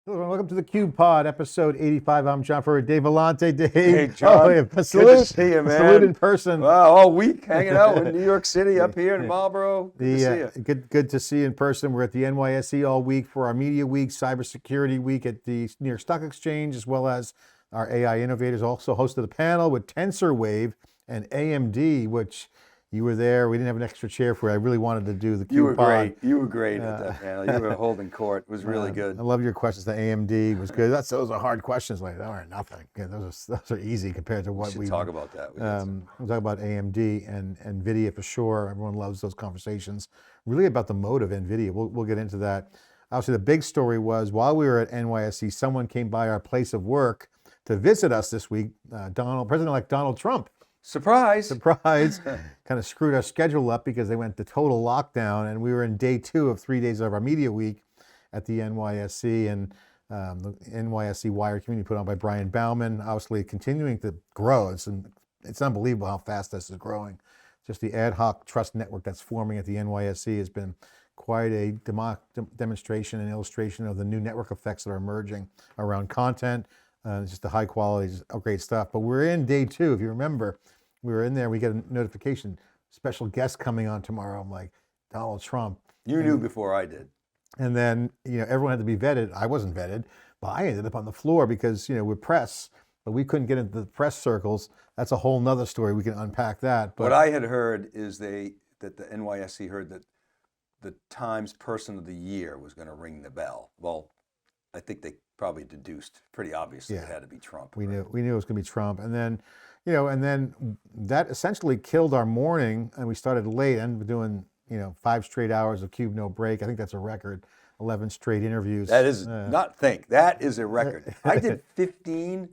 Hello, and welcome to the Cube Pod, episode 85. I'm John Furrier, Dave Vellante. Dave. Hey, John. A salute. Good to see you, man. Salute in person. Wow, all week hanging out in New York City, up here in Marlboro. Good to see you. Good to see you in person. We're at the NYSE all week for our Media Week, Cybersecurity Week at the New York Stock Exchange, as well as our AI innovators. Also hosted a panel with TensorWave and AMD, which you were there. We didn't have an extra chair for it. I really wanted to do the Cube Pod. Great. You were great at that panel. You were holding court. It was really good. I love your questions. The AMD was good. Those are hard questions. Like, those are nothing. Yeah, those are easy compared to what we talk about that. We'll talk about AMD and NVIDIA for sure. Everyone loves those conversations. Really about the mode of NVIDIA. We'll get into that. Obviously, the big story was while we were at NYSE, someone came by our place of work to visit us this week. President-elect Donald Trump. Surprise. Kind of screwed our schedule up because they went to total lockdown, and we were in day 2 of 3 days of our media week at the NYSE, and the NYSE Wire community put on by Brian Bauman, obviously continuing to grow. It's unbelievable how fast this is growing. Just the ad hoc trust network that's forming at the NYSE has been quite a demonstration and illustration of the new network effects that are emerging around content. Just the high quality, just great stuff. But we're in day 2. If you remember, we were in there. We get a notification, special guest coming on tomorrow. I'm like, Donald Trump. You knew before I did. And then, everyone had to be vetted. I wasn't vetted, but I ended up on the floor because, we're press, but we couldn't get into the press circles. That's a whole nother story. We can unpack that. But what I had heard is that the NYSE heard that the Times Person of the Year was going to ring the bell. Well, I think they probably deduced pretty obviously it had to be Trump. We knew it was going to be Trump. And then, and then that essentially killed our morning, and we started late and we're doing, 5 straight hours of Cube no break. I think that's a record. 11 straight interviews. That is that is a record. I did 15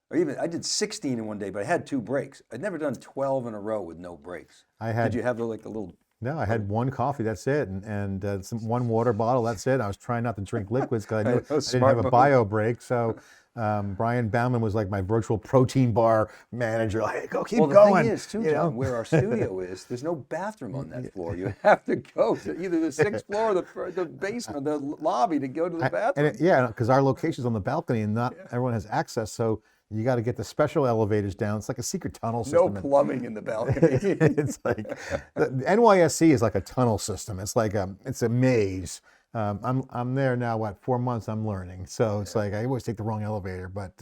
or even I did 16 in one day, but I had 2 breaks. I'd never done 12 in a row with no breaks. Did you have a little? No, I had 1 coffee, that's it, and 1 water bottle, that's it. I was trying not to drink liquids because I knew I didn't have a bio break. So Brian Bauman was like my virtual protein bar manager. Like, keep going. Well, the thing is, too, John, where our studio is, there's no bathroom on that floor. You have to go to either the 6th floor or the basement, the lobby to go to the bathroom. Because our location's on the balcony and not everyone has access. So you got to get the special elevators down. It's like a secret tunnel system. No plumbing in the balcony. It's like the NYSE is like a tunnel system. It's like it's a maze. I'm there now. 4 months? I'm learning. So it's like I always take the wrong elevator. But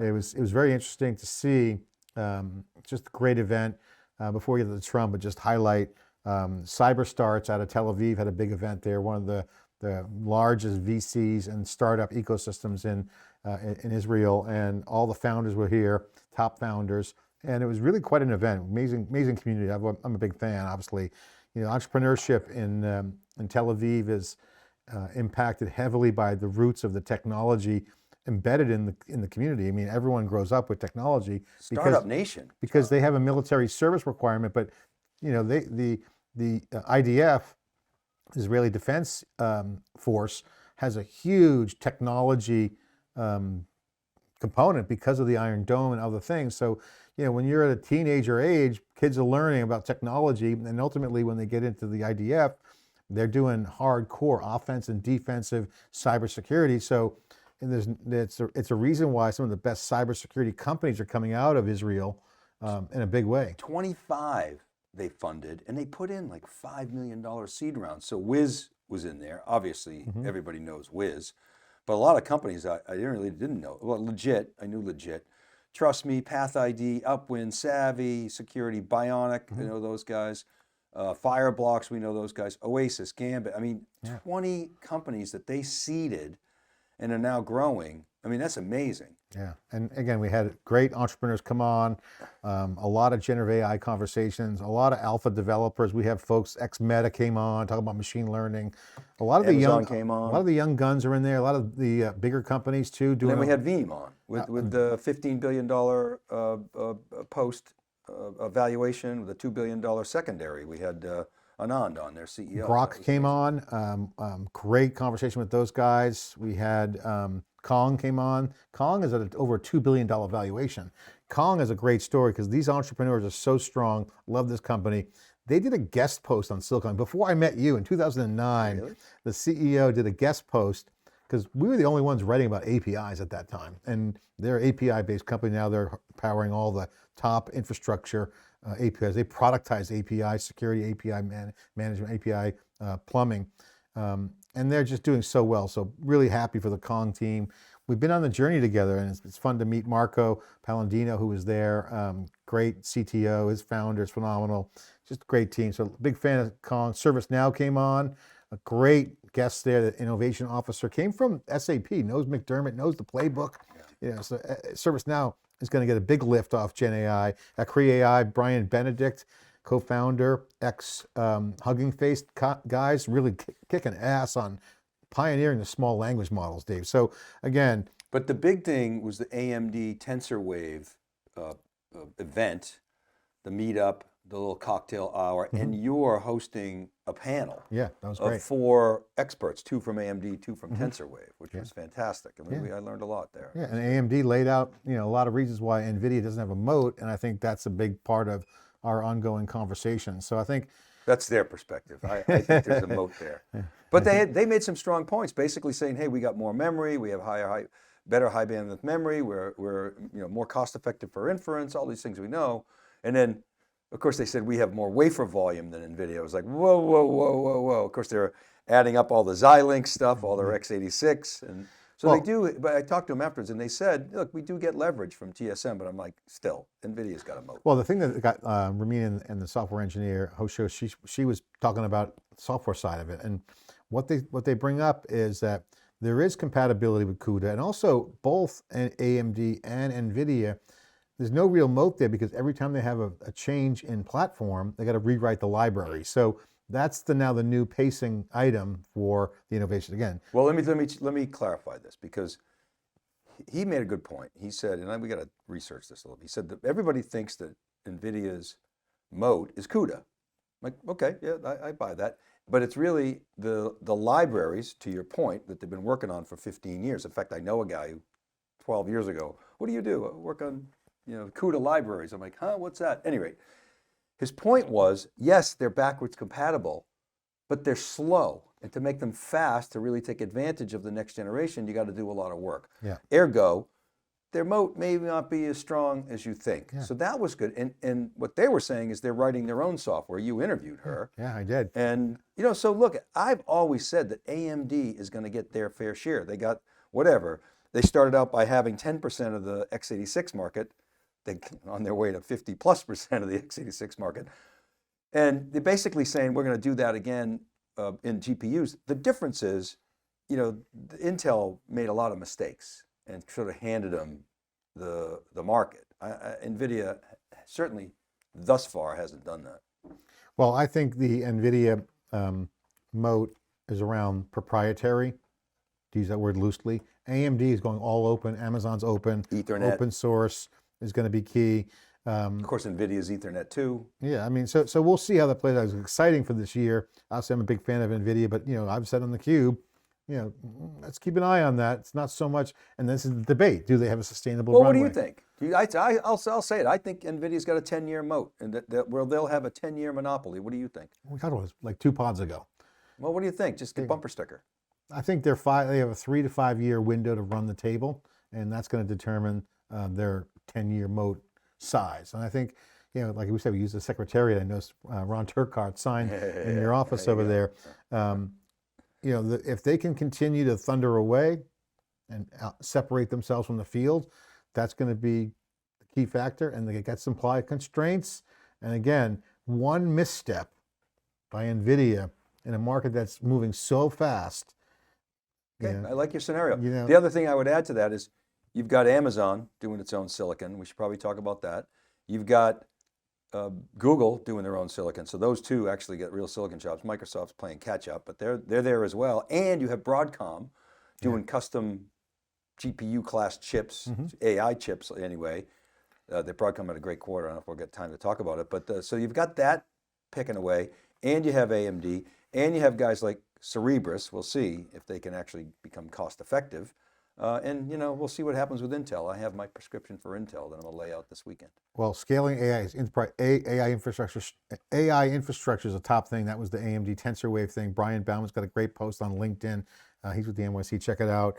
it was very interesting to see. Just a great event. Before we get to Trump, but just highlight CyberStarts out of Tel Aviv had a big event there. One of the largest VCs and startup ecosystems in Israel, and all the founders were here, top founders, and it was really quite an event. Amazing community. I'm a big fan, obviously. Entrepreneurship in Tel Aviv is impacted heavily by the roots of the technology embedded in the community. I mean, everyone grows up with technology. Startup nation. Because they have a military service requirement, but the IDF, Israeli Defense Force, has a huge technology component because of the Iron Dome and other things. So, when you're at a teenager age, kids are learning about technology, and ultimately when they get into the IDF, they're doing hardcore offense and defensive cybersecurity. So, it's a reason why some of the best cybersecurity companies are coming out of Israel in a big way. 25 they funded, and they put in like $5 million seed rounds. So Wiz was in there. Obviously, everybody knows Wiz. But a lot of companies I really didn't know. Well, Legit, I knew Legit. Trust Me, Path ID, Upwind, Savvy, Security, Bionic, those guys. Fireblocks, we know those guys. Oasis, Gambit. I mean, 20 companies that they seeded and are now growing. I mean, that's amazing. Yeah, and again, we had great entrepreneurs come on, a lot of generative AI conversations, a lot of alpha developers. We have folks, ex-Meta came on, talking about machine learning. A lot of Amazon came on. A lot of the young guns are in there. A lot of the bigger companies too. And then we had Veeam on with the $15 billion post valuation with a $2 billion secondary. We had Anand on, their CEO. Brock came on. Great conversation with those guys. We had Kong came on. Kong is at over a $2 billion valuation. Kong is a great story because these entrepreneurs are so strong. Love this company. They did a guest post on SiliconANGLE. Before I met you in 2009, Really? the CEO did a guest post because we were the only ones writing about APIs at that time. And they're an API-based company now. They're powering all the top infrastructure APIs. They productize API, security API management, API plumbing. And they're just doing so well. So really happy for the Kong team. We've been on the journey together, and it's fun to meet Marco Palladino, who was there. Great CTO, his founder is phenomenal. Just a great team. So big fan of Kong. ServiceNow came on, a great guest there. The innovation officer came from SAP, knows McDermott, knows the playbook. So ServiceNow is going to get a big lift off Gen AI. At Cree AI, Brian Benedict, co-founder, ex-Hugging Face guys, really kicking ass on pioneering the small language models, Dave. So again, but the big thing was the AMD TensorWave event, the meetup, the little cocktail hour, and you're hosting a panel. Yeah, that was of great. 4 experts, 2 from AMD, 2 from TensorWave, which was fantastic. And I learned a lot there. Yeah, and AMD laid out a lot of reasons why NVIDIA doesn't have a moat, and I think that's a big part of our ongoing conversation. So I think that's their perspective. I think there's a moat there. But they made some strong points, basically saying, hey, we got more memory, we have better high bandwidth memory, we're more cost effective for inference, all these things we know. And then, of course, they said we have more wafer volume than NVIDIA. I was like, whoa, whoa, whoa, whoa, whoa. Of course, they're adding up all the Xilinx stuff, all their x86, and so they do. But I talked to them afterwards, and they said, look, we do get leverage from TSM, but I'm like, still, NVIDIA's got a moat. Well, the thing that got Ramin and the software engineer Hosho, she was talking about the software side of it, and what they bring up is that there is compatibility with CUDA, and also both AMD and NVIDIA. There's no real moat there because every time they have a change in platform, they got to rewrite the library. So that's now the new pacing item for the innovation. Again, well, let me clarify this, because he made a good point. He said, and we got to research this a little bit. He said that everybody thinks that NVIDIA's moat is CUDA. I'm like, okay, yeah, I buy that. But it's really the libraries, to your point, that they've been working on for 15 years. In fact, I know a guy who 12 years ago, what do you do? I work on CUDA libraries. I'm like, huh, what's that? Anyway, his point was, yes, they're backwards compatible, but they're slow. And to make them fast, to really take advantage of the next generation, you got to do a lot of work. Yeah. Ergo, their moat may not be as strong as you think. Yeah. So that was good. And what they were saying is they're writing their own software. You interviewed her. Yeah, I did. And, so look, I've always said that AMD is going to get their fair share. They got whatever. They started out by having 10% of the x86 market. They're on their way to 50+% of the x86 market. And they're basically saying, we're going to do that again in GPUs. The difference is, Intel made a lot of mistakes and sort of handed them the market. NVIDIA certainly thus far hasn't done that. Well, I think the NVIDIA moat is around proprietary, to use that word loosely. AMD is going all open, Amazon's open, Ethernet. Open source is going to be key. Of course, NVIDIA's Ethernet too. Yeah, I mean, so we'll see how that plays out. It's exciting for this year. Obviously, I'm a big fan of NVIDIA, but I've said on theCUBE, let's keep an eye on that. It's not so much, and this is the debate. Do they have a sustainable runway? What do you think? I'll say it. I think NVIDIA's got a 10-year moat, and where they'll have a 10-year monopoly. What do you think? We talked about this like 2 pods ago. Well, what do you think? Just a bumper sticker. I think they have a 3 to 5 year window to run the table, and that's going to determine their 10-year moat size. And I think, like we said, we use the secretariat. I know Ron Turcott signed in your office over there. If they can continue to thunder away and separate themselves from the field, that's going to be the key factor. And they get supply constraints. And again, one misstep by NVIDIA in a market that's moving so fast. Okay, I like your scenario. The other thing I would add to that is you've got Amazon doing its own silicon. We should probably talk about that. You've got Google doing their own silicon. So those two actually get real silicon shops. Microsoft's playing catch up, but they're there as well. And you have Broadcom doing custom GPU class chips, AI chips anyway. Broadcom had a great quarter. I don't know if we'll get time to talk about it. But so you've got that picking away, and you have AMD, and you have guys like Cerebras. We'll see if they can actually become cost effective. And we'll see what happens with Intel. I have my prescription for Intel that I'm going to lay out this weekend. Well, scaling AI infrastructure is a top thing. That was the AMD TensorWave thing. Brian Bauman's got a great post on LinkedIn He's with the NYSE. Check it out.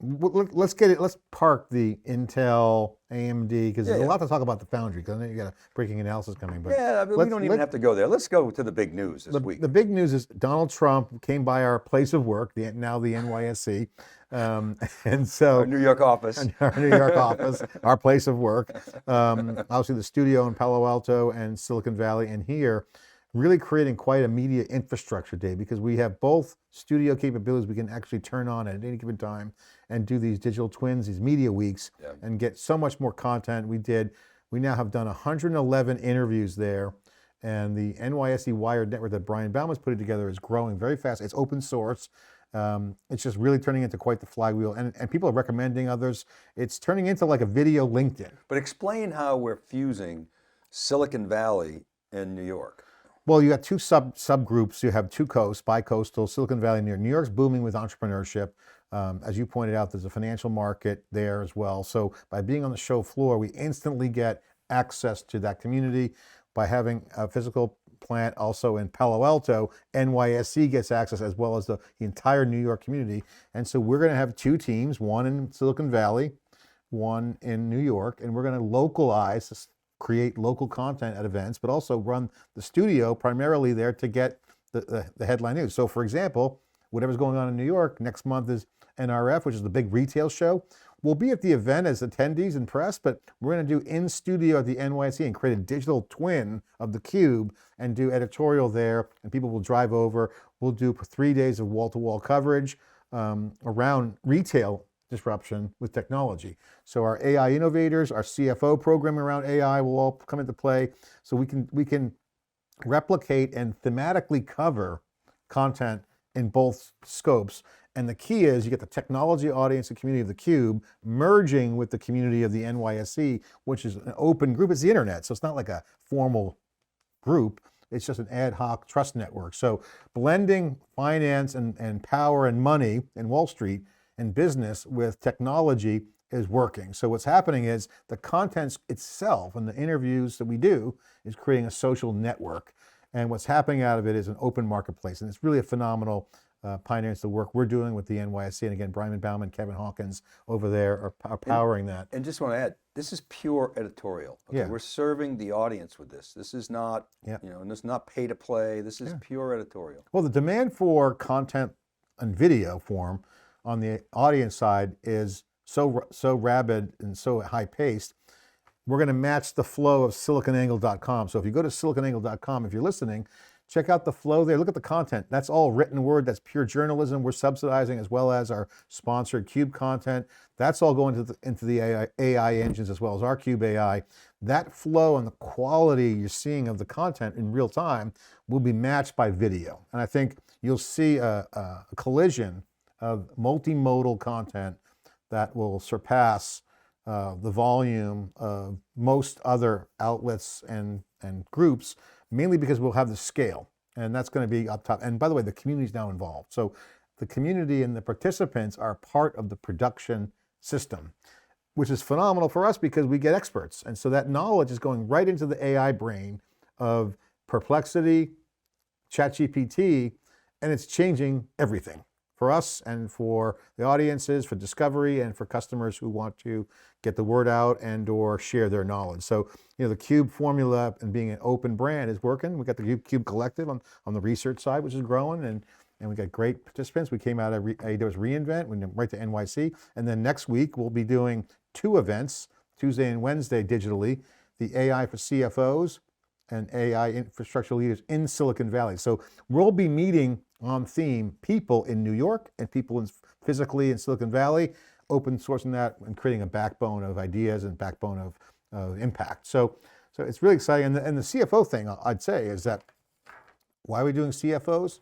Let's get it. Let's park the Intel, AMD, because there's a lot to talk about the foundry. Because I know you got a breaking analysis coming. But yeah, but we don't even have to go there. Let's go to the big news this week. The big news is Donald Trump came by our place of work, now the NYSE, and so Our New York office, our place of work. Obviously, the studio in Palo Alto and Silicon Valley, and here, really creating quite a media infrastructure day, because we have both studio capabilities we can actually turn on at any given time and do these digital twins, these media weeks, and get so much more content. We now have done 111 interviews there, and the NYSE Wired network that Brian Bauman's putting together is growing very fast. It's open source. It's just really turning into quite the flywheel, and people are recommending others. It's turning into like a video LinkedIn. But explain how we're fusing Silicon Valley and New York. Well, you got two subgroups. You have two coasts, bi-coastal, Silicon Valley, New York. New York's booming with entrepreneurship. As you pointed out, there's a financial market there as well. So by being on the show floor, we instantly get access to that community. By having a physical plant also in Palo Alto, NYSE gets access, as well as the entire New York community. And so we're going to have two teams, one in Silicon Valley, one in New York, and we're going to localize, create local content at events, but also run the studio primarily there to get the headline news. So for example, whatever's going on in New York, next month is NRF, which is the big retail show. We'll be at the event as attendees and press, but we're going to do in studio at the NYSE and create a digital twin of theCUBE and do editorial there, and people will drive over. We'll do 3 days of wall-to-wall coverage around retail disruption with technology. So our AI innovators, our CFO program around AI will all come into play. So we can replicate and thematically cover content in both scopes. And the key is you get the technology audience and community of theCUBE merging with the community of the NYSE, which is an open group. It's the internet, so it's not like a formal group. It's just an ad hoc trust network. So blending finance and power and money and Wall Street and business with technology is working. So what's happening is the content itself and the interviews that we do is creating a social network. And what's happening out of it is an open marketplace. And it's really a phenomenal pioneering the work we're doing with the NYSE. And again, Brian Bauman, Kevin Hawkins over there are powering that. And just want to add, this is pure editorial. Okay? Yeah. We're serving the audience with this. This is not, and this is not pay to play. This is pure editorial. Well, the demand for content and video form on the audience side is so rabid and so high paced. We're going to match the flow of SiliconANGLE.com. So if you go to SiliconANGLE.com, if you're listening, check out the flow there. Look at the content. That's all written word. That's pure journalism. We're subsidizing, as well as our sponsored CUBE content. That's all going into the AI engines, as well as our CUBE AI. That flow and the quality you're seeing of the content in real time will be matched by video. And I think you'll see a collision of multimodal content that will surpass the volume of most other outlets and groups, mainly because we'll have the scale, and that's going to be up top. And by the way, the community is now involved. So the community and the participants are part of the production system, which is phenomenal for us because we get experts. And so that knowledge is going right into the AI brain of Perplexity, ChatGPT, and it's changing everything for us and for the audiences, for discovery, and for customers who want to get the word out and or share their knowledge. So, the CUBE formula and being an open brand is working. We got the CUBE Collective on the research side, which is growing, and we got great participants. We came out of AWS reInvent, we went right to NYC, and then next week we'll be doing 2 events, Tuesday and Wednesday digitally, the AI for CFOs and AI infrastructure leaders in Silicon Valley. So we'll be meeting on theme people in New York and people physically in Silicon Valley, open sourcing that and creating a backbone of ideas and backbone of impact. So it's really exciting. And the CFO thing I'd say is that, why are we doing CFOs?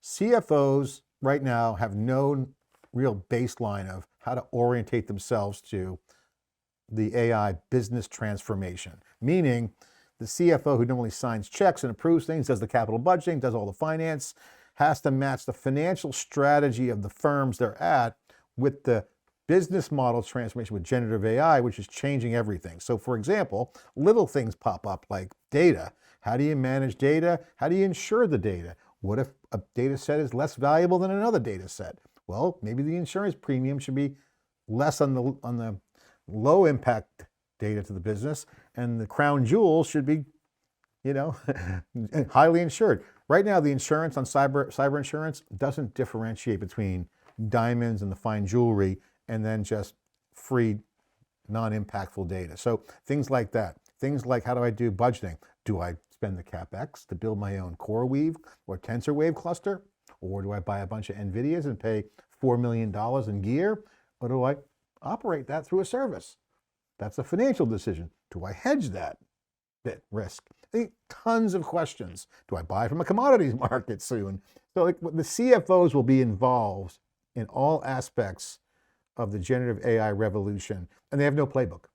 CFOs right now have no real baseline of how to orientate themselves to the AI business transformation, meaning the CFO who normally signs checks and approves things, does the capital budgeting, does all the finance, has to match the financial strategy of the firms they're at with the business model transformation with generative AI, which is changing everything. So for example, little things pop up like data. How do you manage data? How do you ensure the data? What if a data set is less valuable than another data set? Well, maybe the insurance premium should be less on the low impact data to the business, and the crown jewels should be, highly insured. Right now, the insurance on cyber insurance doesn't differentiate between diamonds and the fine jewelry and then just free, non-impactful data. So things like that. Things like, how do I do budgeting? Do I spend the CapEx to build my own CoreWeave or TensorWave cluster? Or do I buy a bunch of NVIDIAs and pay $4 million in gear? Or do I operate that through a service? That's a financial decision. Do I hedge that bit risk? I think tons of questions. Do I buy from a commodities market soon? So the CFOs will be involved in all aspects of the generative AI revolution, and they have no playbook.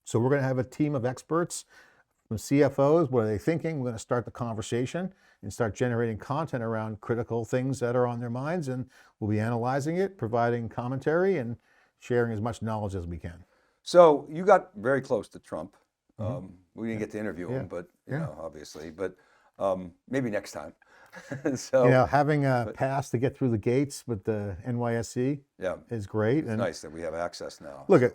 So we're going to have a team of experts from CFOs. What are they thinking? We're going to start the conversation and start generating content around critical things that are on their minds, and we'll be analyzing it, providing commentary, and sharing as much knowledge as we can. So you got very close to Trump. We didn't get to interview him, but obviously, but maybe next time. So having a pass to get through the gates with the NYSE is great. It's nice that we have access now. Look,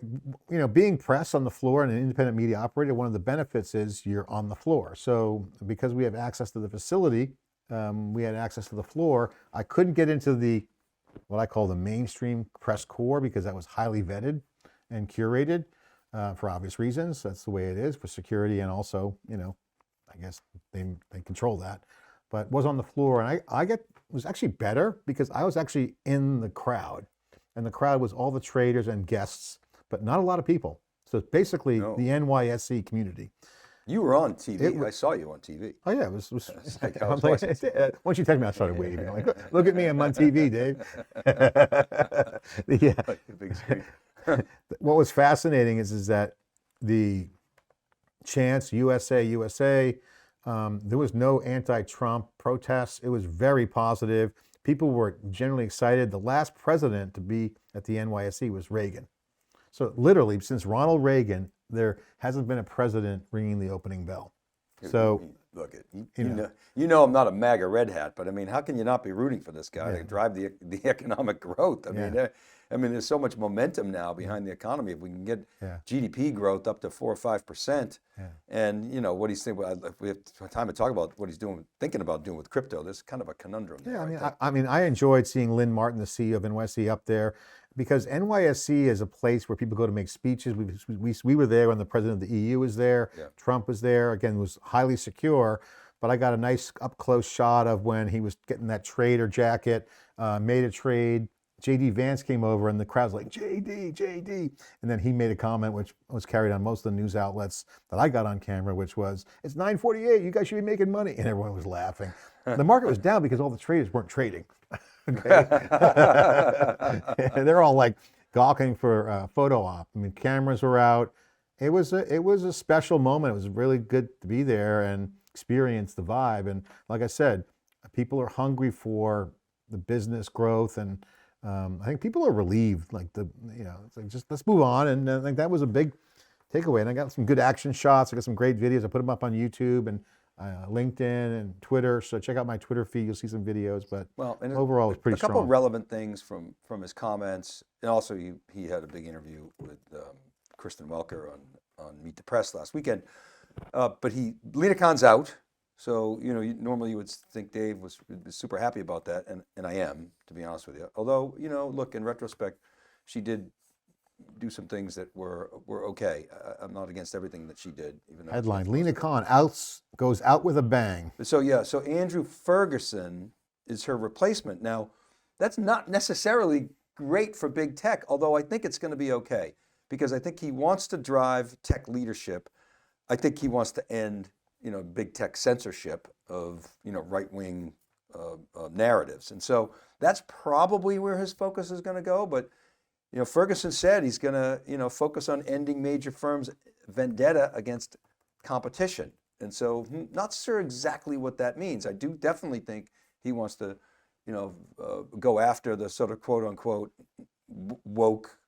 being press on the floor and an independent media operator, one of the benefits is you're on the floor. So because we have access to the facility, we had access to the floor. I couldn't get into what I call the mainstream press corps because that was highly vetted and curated for obvious reasons. That's the way it is for security, and also, I guess they control that. But was on the floor, and I was actually better because I was actually in the crowd, and the crowd was all the traders and guests, but not a lot of people. So it's basically the NYSE community. You were on TV. I saw you on TV. Oh yeah, it was once you text me, I started waving. I'm like, look at me, I'm on TV, Dave. Yeah. Big screen. What was fascinating is that the chants USA, there was no anti-Trump protests. It was very positive. People were generally excited. The last president to be at the NYSE was Reagan. So literally, since Ronald Reagan, there hasn't been a president ringing the opening bell. So look, you know I'm not a MAGA red hat, but I mean, how can you not be rooting for this guy to drive the economic growth? I mean, there's so much momentum now behind the economy. If we can get GDP growth up to 4 or 5%, and what he's thinking, if we have time to talk about what he's thinking about doing with crypto, there's kind of a conundrum there. I enjoyed seeing Lynn Martin, the CEO of NYSE, up there, because NYSE is a place where people go to make speeches. We were there when the president of the EU was there. Trump was there. Again, it was highly secure, but I got a nice up-close shot of when he was getting that trader jacket, made a trade. J.D. Vance came over, and the crowd's like, J.D. And then he made a comment, which was carried on most of the news outlets that I got on camera, which was, it's 9:48, you guys should be making money. And everyone was laughing. The market was down because all the traders weren't trading. They're all like gawking for a photo op. I mean, cameras were out. It was a special moment. It was really good to be there and experience the vibe. And like I said, people are hungry for the business growth, and I think people are relieved. It's like, just let's move on. And I think that was a big takeaway. And I got some good action shots. I got some great videos. I put them up on YouTube and LinkedIn and Twitter. So check out my Twitter feed. You'll see some videos. But overall, it was pretty strong. A couple of relevant things from his comments. And also, he had a big interview with Kristen Welker on Meet the Press last weekend. But Lina Kahn's out. So, normally you would think Dave was super happy about that, and I am, to be honest with you. Although, look, in retrospect, she did do some things that were okay. I'm not against everything that she did. Even though headline, Lina Kahn goes out with a bang. So Andrew Ferguson is her replacement. Now, that's not necessarily great for big tech, although I think it's going to be okay, because I think he wants to drive tech leadership. I think he wants to end big tech censorship of, right-wing narratives. And so that's probably where his focus is going to go. But, Ferguson said he's going to, focus on ending major firms' vendetta against competition. And so not sure exactly what that means. I do definitely think he wants to, go after the sort of quote unquote woke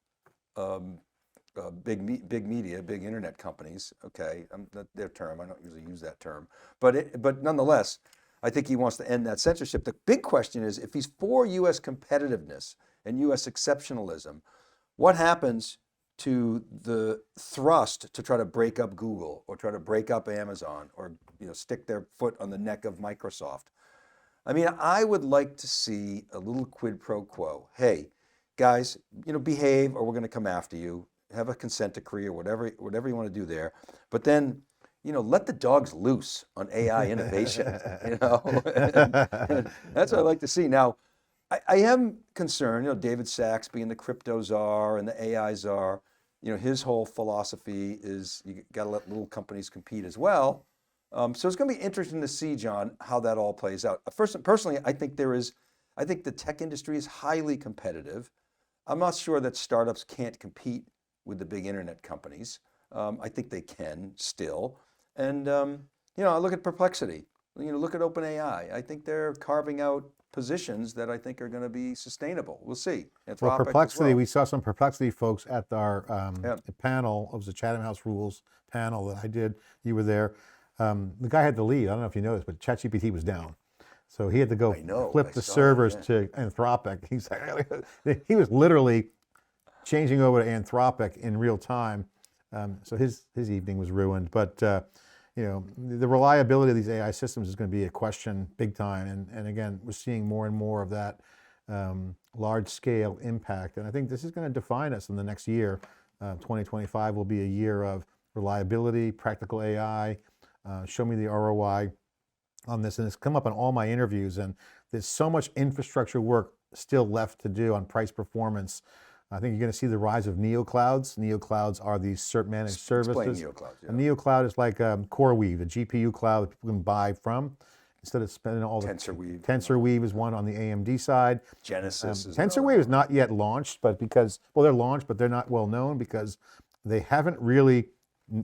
big media, big internet companies. Okay, that's their term. I don't usually use that term, but nonetheless, I think he wants to end that censorship. The big question is, if he's for U.S. competitiveness and U.S. exceptionalism, what happens to the thrust to try to break up Google or try to break up Amazon or stick their foot on the neck of Microsoft? I mean, I would like to see a little quid pro quo. Hey, guys, behave or we're going to come after you. Have a consent decree or whatever you want to do there. But then, let the dogs loose on AI innovation. And that's what I'd like to see. Now, I am concerned, David Sachs being the crypto czar and the AI czar, his whole philosophy is you got to let little companies compete as well. So it's going to be interesting to see, John, how that all plays out. First, personally, I think the tech industry is highly competitive. I'm not sure that startups can't compete with the big internet companies. I think they can still. And, I look at Perplexity, look at OpenAI. I think they're carving out positions that I think are going to be sustainable. We'll see. Well, Perplexity, we saw some Perplexity folks at our panel. It was a Chatham House Rules panel that I did. You were there. The guy had the lead. I don't know if you noticed, but ChatGPT was down. So he had to go flip the servers to Anthropic. He was literally changing over to Anthropic in real time. So his evening was ruined. But the reliability of these AI systems is going to be a question big time. And again, we're seeing more and more of that large scale impact. And I think this is going to define us in the next year. 2025 will be a year of reliability, practical AI, show me the ROI on this. And it's come up in all my interviews. And there's so much infrastructure work still left to do on price performance. I think you're going to see the rise of neoclouds. Neoclouds are these managed services. Explain neoclouds. Yeah. A neocloud is like CoreWeave, a GPU cloud that people can buy from instead of spending all the TensorWeave. TensorWeave is one on the AMD side. Genesis is TensorWeave is not yet launched, but they're launched, but they're not well known because they haven't really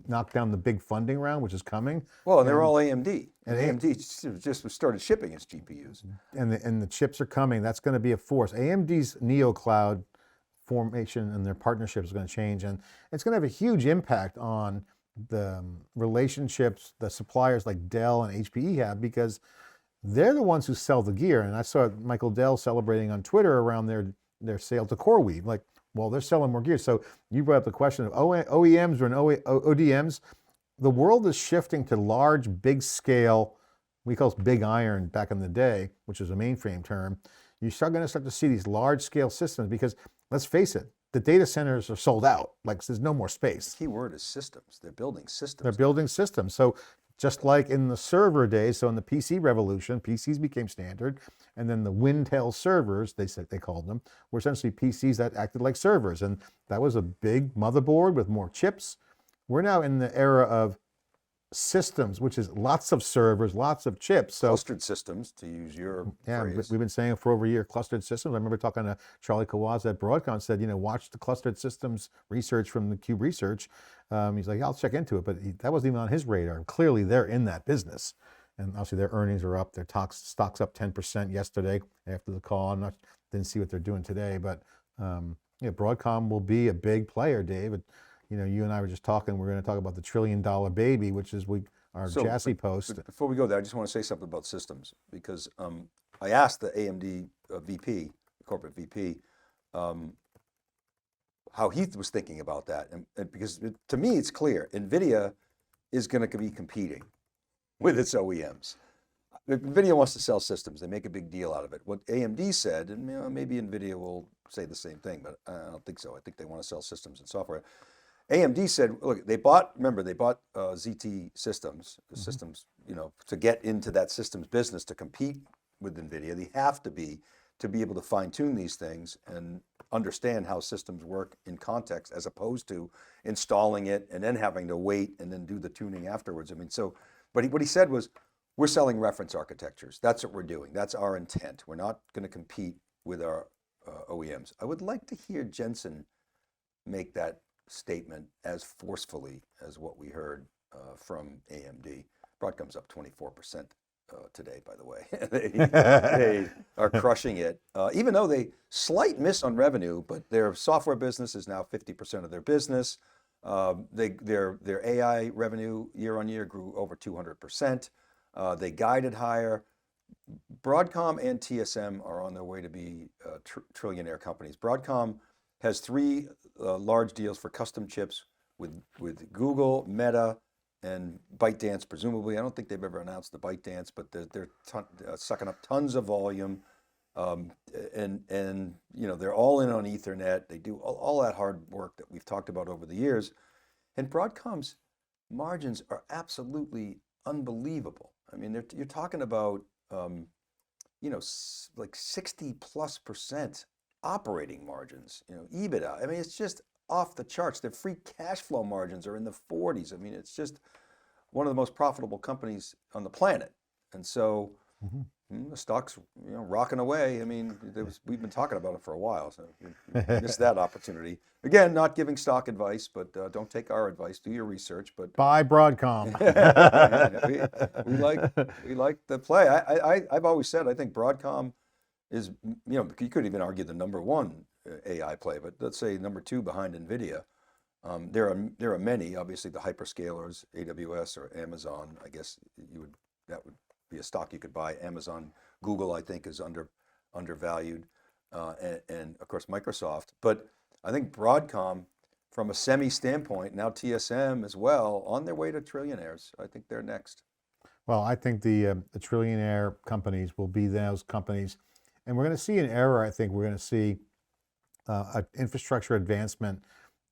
knocked down the big funding round, which is coming. Well, and they're all AMD. And AMD just started shipping its GPUs. And the chips are coming. That's going to be a force. AMD's neocloud formation and their partnership is going to change, and it's going to have a huge impact on the relationships the suppliers like Dell and HPE have, because they're the ones who sell the gear. And I saw Michael Dell celebrating on Twitter around their sale to CoreWeave. Like, well, they're selling more gear. So you brought up the question of OEMs or ODMs. The world is shifting to large, big scale. We call it big iron back in the day, which is a mainframe term. You're going to start to see these large scale systems because, let's face it, the data centers are sold out. Like, there's no more space. The key word is systems. They're building systems. They're building systems. So just like in the server days, so in the PC revolution, PCs became standard, and then the Wintel servers, they called them, were essentially PCs that acted like servers. And that was a big motherboard with more chips. We're now in the era of systems, which is lots of servers, lots of chips. So clustered systems, to use your phrase. We've been saying for over a year, clustered systems. I remember talking to Charlie Kawaz at Broadcom, said, watch the clustered systems research from TheCUBE Research. He's like, I'll check into it, but that wasn't even on his radar. Clearly, they're in that business. And obviously, their earnings are up. Their stock's up 10% yesterday after the call. Didn't see what they're doing today, but Broadcom will be a big player, David. You and I were just talking, we're going to talk about the $1 trillion baby, which is our Jassy post. Before we go there, I just want to say something about systems, because I asked the AMD VP, corporate VP, how he was thinking about that. And because to me, it's clear, NVIDIA is going to be competing with its OEMs. NVIDIA wants to sell systems. They make a big deal out of it. What AMD said, and maybe NVIDIA will say the same thing, but I don't think so. I think they want to sell systems and software. AMD said, look, they bought ZT Systems, systems, to get into that systems business to compete with NVIDIA. They have to be able to fine tune these things and understand how systems work in context, as opposed to installing it and then having to wait and then do the tuning afterwards. But what he said was, we're selling reference architectures. That's what we're doing. That's our intent. We're not going to compete with our OEMs. I would like to hear Jensen make that statement as forcefully as what we heard from AMD. Broadcom's up 24% today, by the way. they are crushing it, even though slight miss on revenue, but their software business is now 50% of their business. Their AI revenue year on year grew over 200%. They guided higher. Broadcom and TSM are on their way to be trillionaire companies. Broadcom has three large deals for custom chips with Google, Meta, and ByteDance, presumably. I don't think they've ever announced the ByteDance, but they're sucking up tons of volume. And you know, they're all in on Ethernet. They do all that hard work that we've talked about over the years. And Broadcom's margins are absolutely unbelievable. I mean, you're talking about, you know, like 60+% operating margins, you know, EBITDA. I mean, it's just off the charts. Their free cash flow margins are in the 40s. I mean, it's just one of the most profitable companies on the planet. And so the stock's, you know, rocking away. I mean, we've been talking about it for a while, so we missed that opportunity. Again, not giving stock advice, but don't take our advice. Do your research. But Buy Broadcom. we like the play. I've always said I think Broadcom is, you know, you could even argue the number one AI play, but let's say number two behind NVIDIA. There are many, obviously the hyperscalers, AWS or Amazon. I guess that would be a stock you could buy. Amazon, Google, I think is undervalued, and of course Microsoft. But I think Broadcom, from a semi standpoint, now TSM as well, on their way to trillionaires. I think they're next. Well, I think the trillionaire companies will be those companies, and we're going to see an era. I think we're going to see an infrastructure advancement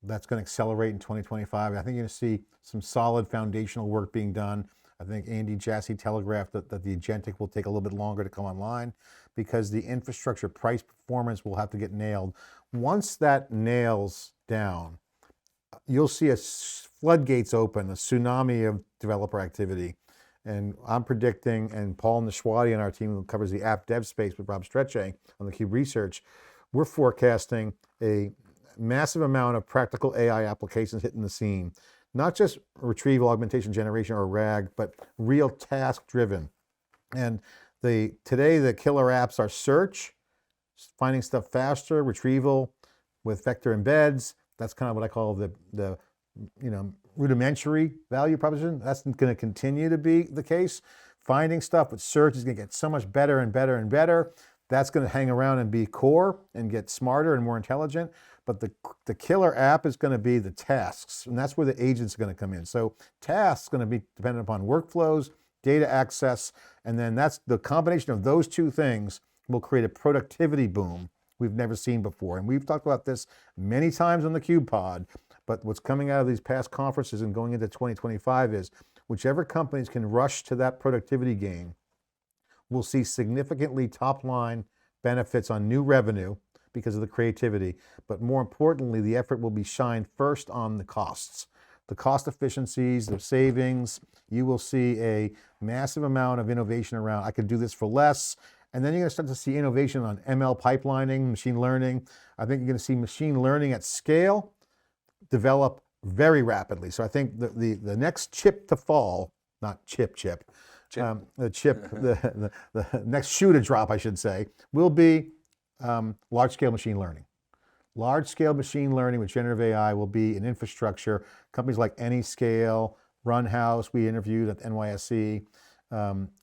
that's going to accelerate in 2025. I think you're going to see some solid foundational work being done. I think Andy Jassy telegraphed that the agentic will take a little bit longer to come online because the infrastructure price performance will have to get nailed. Once that nails down, you'll see a floodgates open, a tsunami of developer activity. And I'm predicting, and Paul Nishwati on our team who covers the app dev space with Rob Strechay on TheCUBE Research, we're forecasting a massive amount of practical AI applications hitting the scene. Not just retrieval, augmentation, generation, or RAG, but real task driven. And today the killer apps are search, finding stuff faster, retrieval with vector embeds. That's kind of what I call the you know, rudimentary value proposition. That's going to continue to be the case. Finding stuff with search is going to get so much better and better and better. That's going to hang around and be core and get smarter and more intelligent. But the killer app is going to be the tasks, and that's where the agents are going to come in. So tasks going to be dependent upon workflows, data access, and then that's the combination of those two things will create a productivity boom we've never seen before. And we've talked about this many times on the CUBE Pod, but what's coming out of these past conferences and going into 2025 is whichever companies can rush to that productivity gain will see significantly top-line benefits on new revenue because of the creativity, but more importantly, the effort will be shined first on the costs. The cost efficiencies, the savings, you will see a massive amount of innovation around, I could do this for less, and then you're gonna start to see innovation on ML pipelining, machine learning. I think you're gonna see machine learning at scale develop very rapidly. So I think the next chip to fall, not chip, the next shoe to drop, I should say, will be large-scale machine learning. Large-scale machine learning with generative AI will be an infrastructure. Companies like Anyscale, Runhouse, we interviewed at NYSE.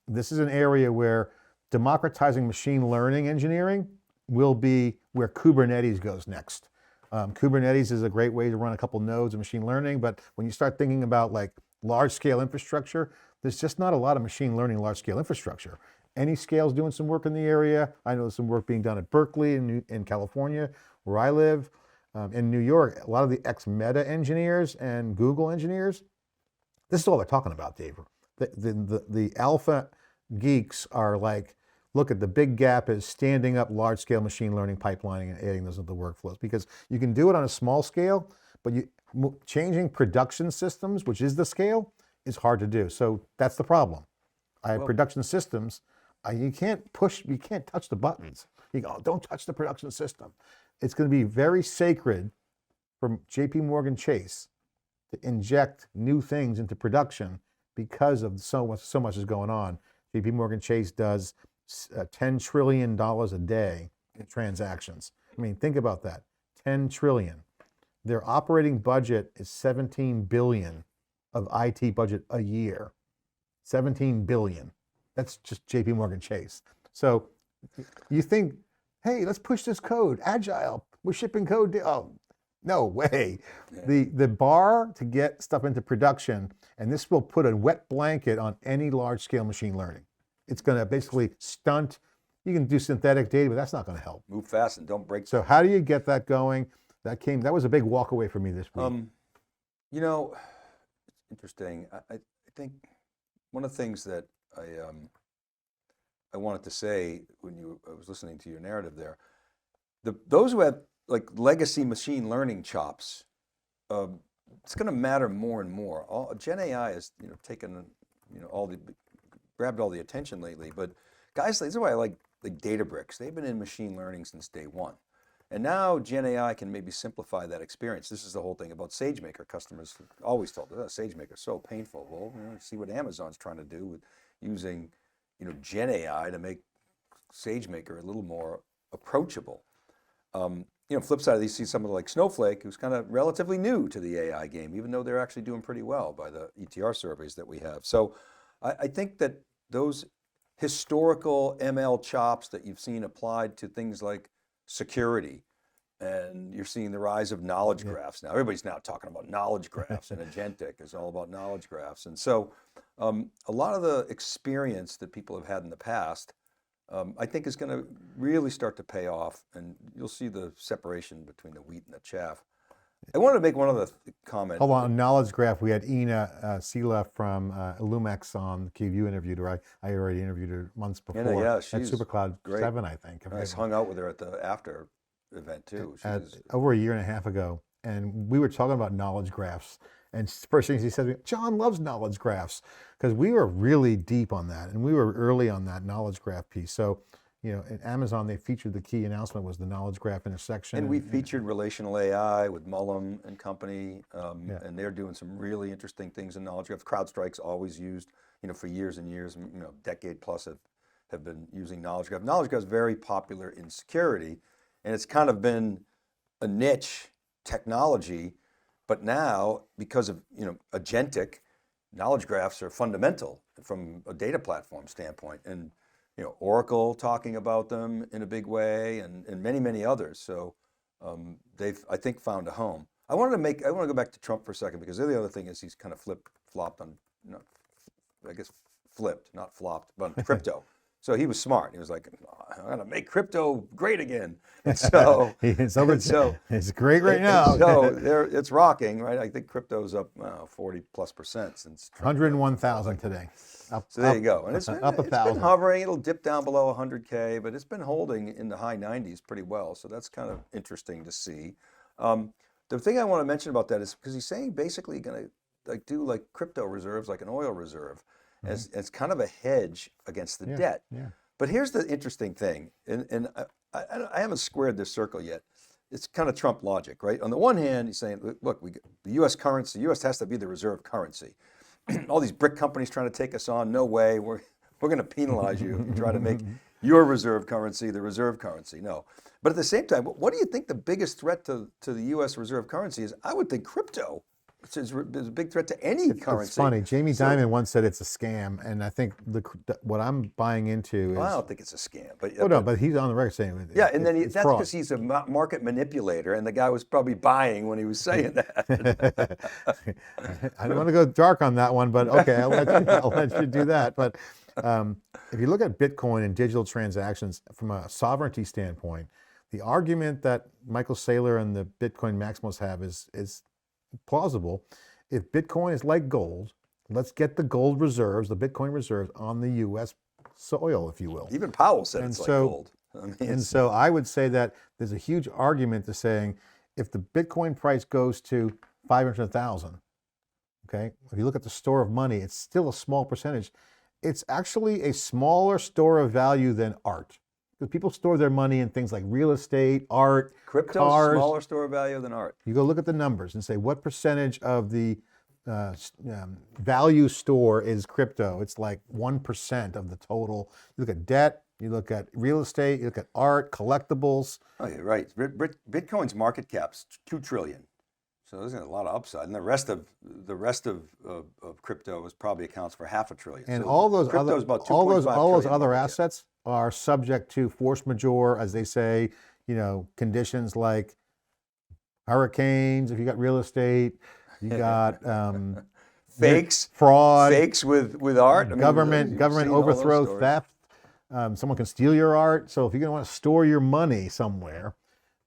This is an area where democratizing machine learning engineering will be where Kubernetes goes next. Kubernetes is a great way to run a couple nodes of machine learning, but when you start thinking about like large-scale infrastructure, there's just not a lot of machine learning large-scale infrastructure. Anyscale's doing some work in the area. I know there's some work being done at Berkeley in California, where I live. In New York, a lot of the ex-Meta engineers and Google engineers, this is all they're talking about, Dave. The alpha geeks are like, look at the big gap is standing up large-scale machine learning pipelining and adding those into workflows, because you can do it on a small scale, but changing production systems, which is the scale, is hard to do. So that's the problem. I have production systems. You can't touch the buttons. You go, don't touch the production system. It's going to be very sacred for JP Morgan Chase to inject new things into production because of so much is going on. JP Morgan Chase does $10 trillion a day in transactions. I mean, think about that, 10 trillion. Their operating budget is 17 billion of IT budget a year, 17 billion. That's just JP Morgan Chase. So you think, hey, let's push this code, agile, we're shipping code. Oh, no way. Yeah. The bar to get stuff into production, and this will put a wet blanket on any large scale machine learning. It's going to basically stunt. You can do synthetic data, but that's not going to help. Move fast and don't break. So how do you get that going? That was a big walk away for me this week. You know, it's interesting. I think one of the things that I wanted to say when I was listening to your narrative there, those who have like legacy machine learning chops, it's going to matter more and more. Gen AI has taken grabbed all the attention lately, but guys, this is why I like Databricks. They've been in machine learning since day one. And now Gen AI can maybe simplify that experience. This is the whole thing about SageMaker. Customers always told us, SageMaker is so painful. Well, see what Amazon's trying to do with using, Gen AI to make SageMaker a little more approachable. Flip side of these, see someone like Snowflake, who's kind of relatively new to the AI game, even though they're actually doing pretty well by the ETR surveys that we have. So I think that those historical ML chops that you've seen applied to things like security, and you're seeing the rise of knowledge graphs now. Everybody's now talking about knowledge graphs, and agentic is all about knowledge graphs. And so a lot of the experience that people have had in the past, I think is going to really start to pay off, and you'll see the separation between the wheat and the chaff. I wanted to make one other comment. Hold on, knowledge graph. We had Ina Sila from Illumex on the CUBE. You interviewed her. I already interviewed her months before. Yeah, she's at SuperCloud great. 7, I think. I hung out with her at the after event too. Over a year and a half ago, and we were talking about knowledge graphs. And first thing he said to me, John loves knowledge graphs, because we were really deep on that, and we were early on that knowledge graph piece. So, at Amazon, they featured the key announcement was the knowledge graph intersection. And we featured relational AI with Mullum and company, and they're doing some really interesting things in knowledge graph. CrowdStrike's always used, for years and years, decade plus have been using knowledge graph. Knowledge graph is very popular in security, and it's kind of been a niche technology. But now, because of agentic, knowledge graphs are fundamental from a data platform standpoint, and Oracle talking about them in a big way, and many, many others. So they've, I think, found a home. I want to go back to Trump for a second, because the other thing is he's kind of flopped on, I guess flipped, not flopped, but on crypto. So he was smart. He was like, I'm going to make crypto great again. And so, it's great right now. So it's rocking, right? I think crypto's up 40+% since 101,000 today. So there you go. And it's up been hovering. It'll dip down below 100K, but it's been holding in the high 90s pretty well. So that's kind of interesting to see. The thing I want to mention about that is because he's saying basically going to do crypto reserves, like an oil reserve, as kind of a hedge against the debt. Yeah. But here's the interesting thing, and I haven't squared this circle yet. It's kind of Trump logic, right? On the one hand, he's saying, look, the U.S. currency, the U.S. has to be the reserve currency. All these brick companies trying to take us on, no way, we're going to penalize you if you try to make your reserve currency the reserve currency. No. But at the same time, what do you think the biggest threat to the U.S. reserve currency is? I would think crypto. It's a big threat to any currency. It's funny. Jamie Dimon once said it's a scam, and I think what I'm buying into is. Well, I don't think it's a scam, but but he's on the record saying yeah, and then that's because he's a market manipulator, and the guy was probably buying when he was saying that. I don't want to go dark on that one, but okay, I'll let you do that. But if you look at Bitcoin and digital transactions from a sovereignty standpoint, the argument that Michael Saylor and the Bitcoin maximalists have is plausible. If Bitcoin is like gold, let's get the gold reserves, the Bitcoin reserves, on the U.S. soil, if you will. Even Powell said it's like gold. So I would say that there's a huge argument to saying if the Bitcoin price goes to 500,000, okay, if you look at the store of money, it's still a small percentage. It's actually a smaller store of value than art. Because people store their money in things like real estate, art, crypto's cars. Smaller store of value than art. You go look at the numbers and say what percentage of the value store is crypto. It's like 1% of the total. You look at debt, you look at real estate, you look at art, collectibles. Oh, you're right. Bitcoin's market cap's $2 trillion. So there's a lot of upside, and the rest of crypto is probably accounts for $500 billion. And so all those crypto other is about all those 2.5 all those trillion other market cap. assets are subject to force majeure, as they say. Conditions like hurricanes. If you got real estate, you got Fakes, fraud, fakes with art. I mean, government you've seen all those overthrow, stories. theft. Someone can steal your art. So if you're going to want to store your money somewhere,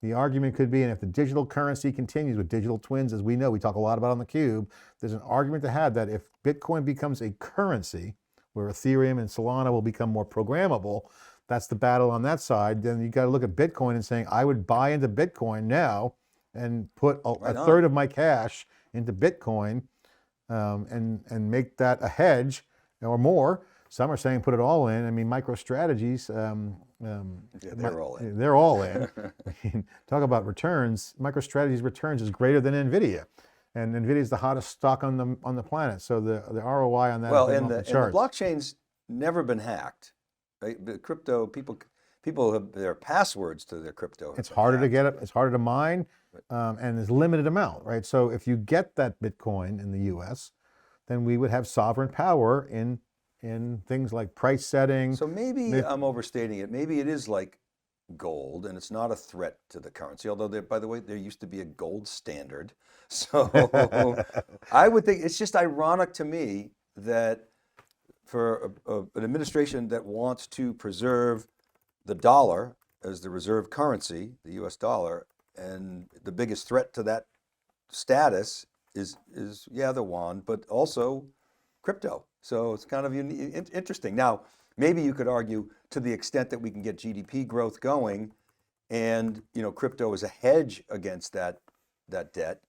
the argument could be, and if the digital currency continues with digital twins, as we know, we talk a lot about on theCUBE, there's an argument to have that if Bitcoin becomes a currency, where Ethereum and Solana will become more programmable, that's the battle on that side, then you got to look at Bitcoin and saying, I would buy into Bitcoin now and put a third of my cash into Bitcoin and make that a hedge or more. Some are saying put it all in. I mean, MicroStrategies, they're all in. They're all in. I mean, talk about returns. MicroStrategies returns is greater than NVIDIA. And NVIDIA is the hottest stock on the planet. So the ROI on that Well, is and off the charts. blockchain's never been hacked. Right? The crypto people have their passwords to their crypto. It's harder to get it. It's harder to mine, and there's limited amount, right? So if you get that Bitcoin in the U.S., then we would have sovereign power in things like price setting. So maybe I'm overstating it. Maybe it is like gold, and it's not a threat to the currency. Although, by the way, there used to be a gold standard. So I would think it's just ironic to me that for an administration that wants to preserve the dollar as the reserve currency, the U.S. dollar, and the biggest threat to that status is the yuan, but also crypto. So it's kind of interesting. Now, maybe you could argue to the extent that we can get GDP growth going, and crypto is a hedge against that debt.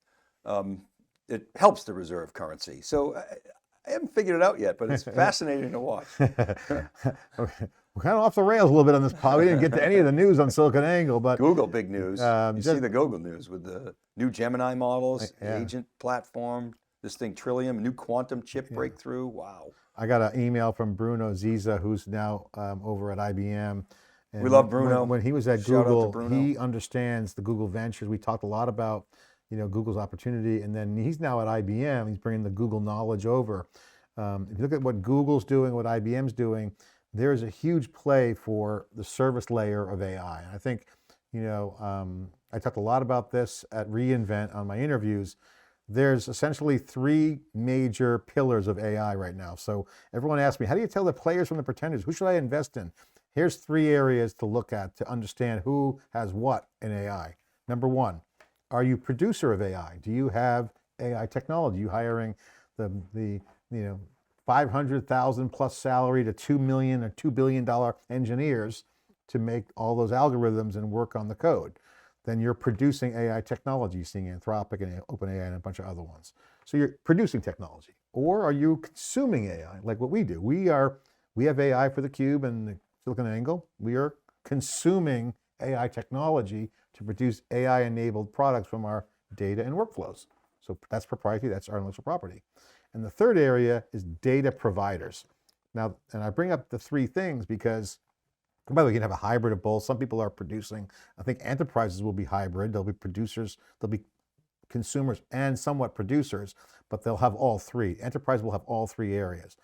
It helps the reserve currency. So I haven't figured it out yet, but it's fascinating to watch. We're kind of off the rails a little bit on this pod. We didn't get to any of the news on SiliconANGLE, but Google, big news. You see the Google news with the new Gemini models, agent platform, this thing Trillium, new quantum chip breakthrough. Wow. I got an email from Bruno Ziza, who's now over at IBM. And we love Bruno. When he was at Shout out to Google, Bruno. he understands the Google Ventures. We talked a lot about Google's opportunity, and then he's now at IBM. He's bringing the Google knowledge over. If you look at what Google's doing, what IBM's doing, there's a huge play for the service layer of AI. And I think, I talked a lot about this at reInvent on my interviews. There's essentially three major pillars of AI right now. So everyone asks me, how do you tell the players from the pretenders? Who should I invest in? Here's three areas to look at to understand who has what in AI. Number one, are you producer of AI? Do you have AI technology? You hiring the 500,000 plus salary to 2 million or $2 billion engineers to make all those algorithms and work on the code? Then you're producing AI technology, seeing Anthropic and OpenAI and a bunch of other ones. So you're producing technology. Or are you consuming AI like what we do? We have AI for theCUBE and the SiliconANGLE. We are consuming AI technology to produce AI-enabled products from our data and workflows. So that's proprietary, that's our intellectual property. And the third area is data providers. Now, and I bring up the three things because, by the way, you can have a hybrid of both. Some people are producing. I think enterprises will be hybrid. They'll be producers, they'll be consumers and somewhat producers, but they'll have all three. Enterprise will have all three areas.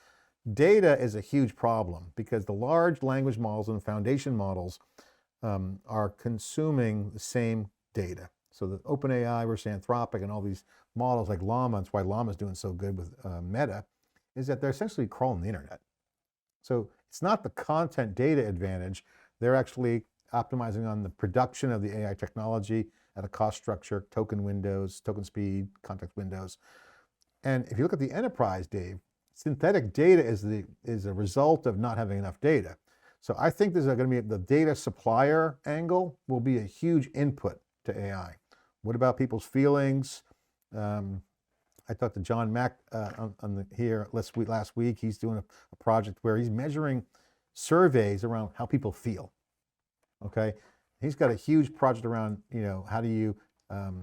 Data is a huge problem because the large language models and foundation models are consuming the same data. So the OpenAI versus Anthropic and all these models like Llama, that's why Llama is doing so good with Meta, is that they're essentially crawling the internet. So it's not the content data advantage. They're actually optimizing on the production of the AI technology at a cost structure, token windows, token speed, context windows. And if you look at the enterprise, Dave, synthetic data is a result of not having enough data. So I think there's going to be the data supplier angle will be a huge input to AI. What about people's feelings? I talked to John Mack here last week. He's doing a project where he's measuring surveys around how people feel. Okay, he's got a huge project around how do you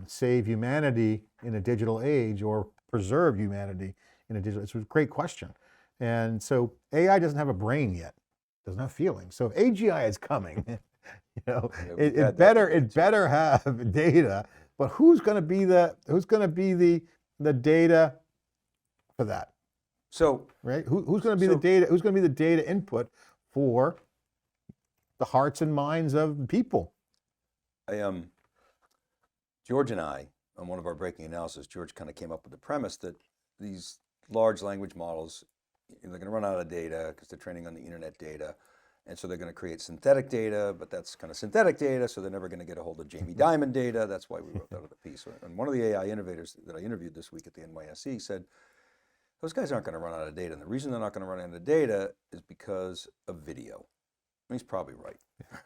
save humanity in a digital age or preserve humanity in a digital. It's a great question, and so AI doesn't have a brain yet, doesn't have feelings. So if AGI is coming, it better have data but who's going to be the data for that? So Right? Who's going to be the data? Who's going to be the data input for the hearts and minds of people? George and I, on one of our breaking analysis, George kind of came up with the premise that these large language models, they're going to run out of data because they're training on the internet data. And so they're going to create synthetic data, but that's kind of synthetic data, so they're never going to get a hold of Jamie Dimon data. That's why we wrote that other piece. And one of the AI innovators that I interviewed this week at the NYSE said, those guys aren't going to run out of data. And the reason they're not going to run out of data is because of video. And he's probably right.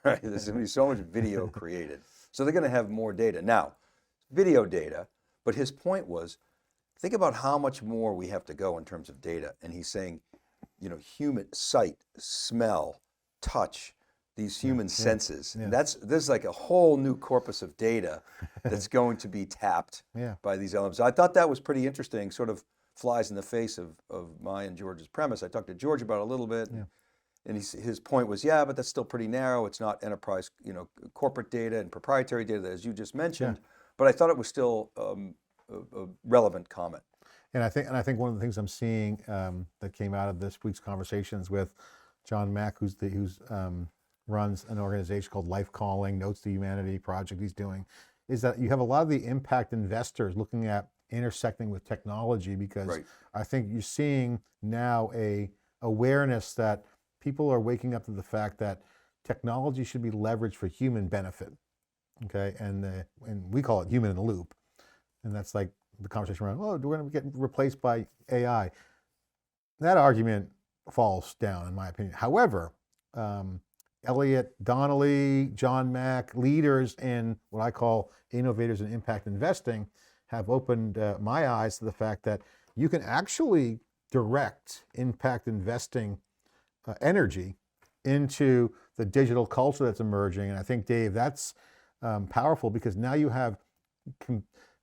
Right? There's going to be so much video created. So they're going to have more data. Now, video data, but his point was, think about how much more we have to go in terms of data. And he's saying, human sight, smell, touch, these human senses. Yeah. And there's like a whole new corpus of data that's going to be tapped by these elements. I thought that was pretty interesting, sort of flies in the face of my and George's premise. I talked to George about it a little bit, and his point was, but that's still pretty narrow. It's not enterprise, corporate data and proprietary data, as you just mentioned. But I thought it was still a relevant comment. And I think one of the things I'm seeing that came out of this week's conversations with John Mack, who's runs an organization called Life Calling, Notes to Humanity project he's doing, is that you have a lot of the impact investors looking at intersecting with technology, because I think you're seeing now a awareness that people are waking up to the fact that technology should be leveraged for human benefit. Okay, and we call it human in the loop, and that's like the conversation around, we're going to get replaced by AI. That argument falls down, in my opinion. However, Elliott Donnelly, John Mack, leaders in what I call innovators in impact investing, have opened my eyes to the fact that you can actually direct impact investing energy into the digital culture that's emerging. And I think, Dave, that's powerful, because now you have